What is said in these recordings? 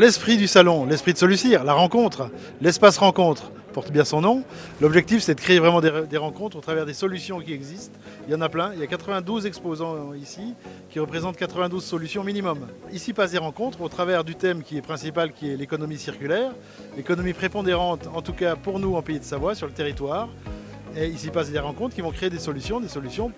l'esprit du salon, l'esprit de Solucir, la rencontre, l'espace rencontre, porte bien son nom. L'objectif, c'est de créer vraiment des rencontres au travers des solutions qui existent. Il y en a plein, il y a 92 exposants ici qui représentent 92 solutions minimum. Ici passent des rencontres au travers du thème qui est principal, qui est l'économie circulaire, l'économie prépondérante, en tout cas pour nous en Pays de Savoie, sur le territoire. Et ici passent des rencontres qui vont créer des solutions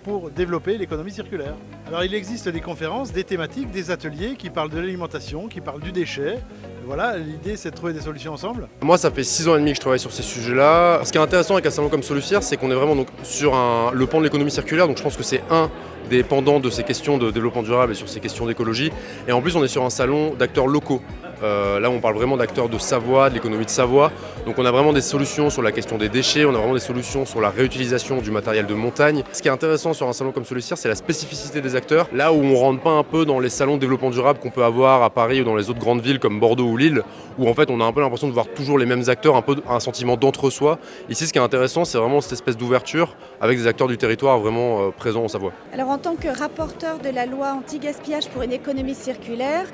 pour développer l'économie circulaire. Alors il existe des conférences, des thématiques, des ateliers qui parlent de l'alimentation, qui parlent du déchet. Voilà, l'idée c'est de trouver des solutions ensemble. Moi ça fait 6 ans et demi que je travaille sur ces sujets-là. Ce qui est intéressant avec un salon comme Solucir, c'est qu'on est vraiment donc, sur le pan de l'économie circulaire, donc je pense que c'est un des pendants de ces questions de développement durable et sur ces questions d'écologie. Et en plus on est sur un salon d'acteurs locaux. Là on parle vraiment d'acteurs de Savoie, de l'économie de Savoie. Donc on a vraiment des solutions sur la question des déchets, on a vraiment des solutions sur la réutilisation du matériel de montagne. Ce qui est intéressant sur un salon comme Solucir, c'est la spécificité des acteurs. Là où on ne rentre pas un peu dans les salons de développement durable qu'on peut avoir à Paris ou dans les autres grandes villes comme Bordeaux ou Lille, où en fait on a un peu l'impression de voir toujours les mêmes acteurs, un peu un sentiment d'entre-soi. Ici ce qui est intéressant, c'est vraiment cette espèce d'ouverture avec des acteurs du territoire vraiment présents en Savoie. Alors en tant que rapporteur de la loi anti-gaspillage pour une économie circulaire,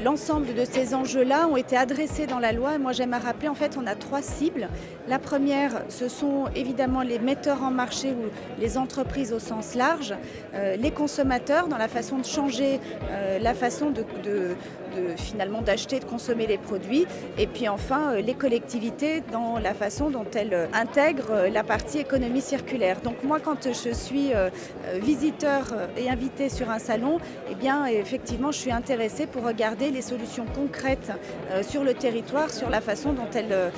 l'ensemble de ces enjeux-là ont été adressés dans la loi. Et moi j'aime à rappeler, en fait on a 3 cibles. La première, ce sont évidemment les metteurs en marché ou les entreprises au sens large, les consommateurs dans la façon de changer la façon finalement d'acheter, de consommer les produits, et puis enfin les collectivités dans la façon dont elles intègrent la partie économie circulaire. Donc moi quand je suis visiteur et invité sur un salon, eh bien effectivement je suis intéressée pour regarder les solutions concrètes sur le territoire, sur la façon dont elles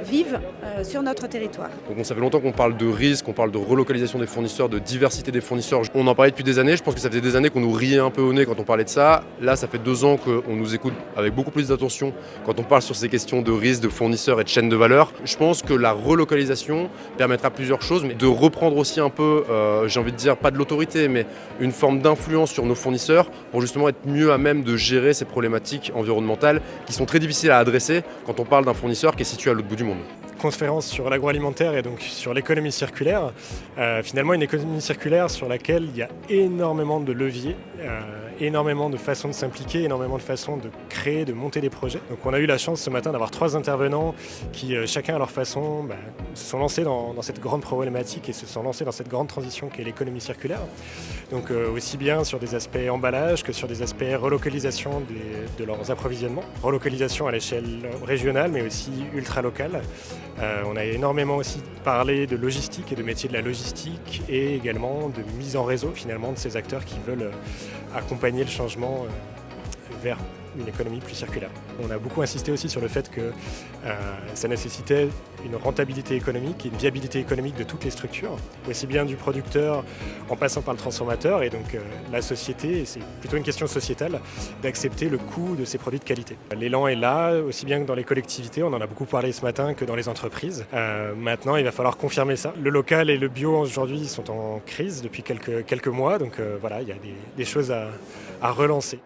vivent sur notre territoire. Donc ça fait longtemps qu'on parle de risque, qu'on parle de relocalisation des fournisseurs, de diversité des fournisseurs. On en parlait depuis des années, je pense que ça faisait des années qu'on nous riait un peu au nez quand on parlait de ça. Là ça fait 2 ans qu'on nous écoute avec beaucoup plus d'attention quand on parle sur ces questions de risque, de fournisseurs et de chaîne de valeur. Je pense que la relocalisation permettra plusieurs choses, mais de reprendre aussi un peu, j'ai envie de dire, pas de l'autorité, mais une forme d'influence sur nos fournisseurs pour justement être mieux à même de gérer ces problématiques environnementales qui sont très difficiles à adresser quand on parle d'un fournisseur qui est situé à l'autre bout du monde. Conférence sur l'agroalimentaire et donc sur l'économie circulaire. Finalement une économie circulaire sur laquelle il y a énormément de leviers, énormément de façons de s'impliquer, énormément de façons de créer, de monter des projets. Donc on a eu la chance ce matin d'avoir 3 intervenants qui chacun à leur façon se sont lancés dans cette grande problématique et se sont lancés dans cette grande transition qu'est l'économie circulaire. Donc aussi bien sur des aspects emballage que sur des aspects relocalisation de leurs approvisionnements. Relocalisation à l'échelle régionale mais aussi ultra locale. On a énormément aussi parlé de logistique et de métiers de la logistique et également de mise en réseau finalement de ces acteurs qui veulent accompagner le changement vers une économie plus circulaire. On a beaucoup insisté aussi sur le fait que ça nécessitait une rentabilité économique et une viabilité économique de toutes les structures, aussi bien du producteur en passant par le transformateur et donc la société, et c'est plutôt une question sociétale, d'accepter le coût de ces produits de qualité. L'élan est là, aussi bien que dans les collectivités, on en a beaucoup parlé ce matin, que dans les entreprises. Maintenant, il va falloir confirmer ça. Le local et le bio aujourd'hui sont en crise depuis quelques mois, donc voilà, il y a des choses à relancer.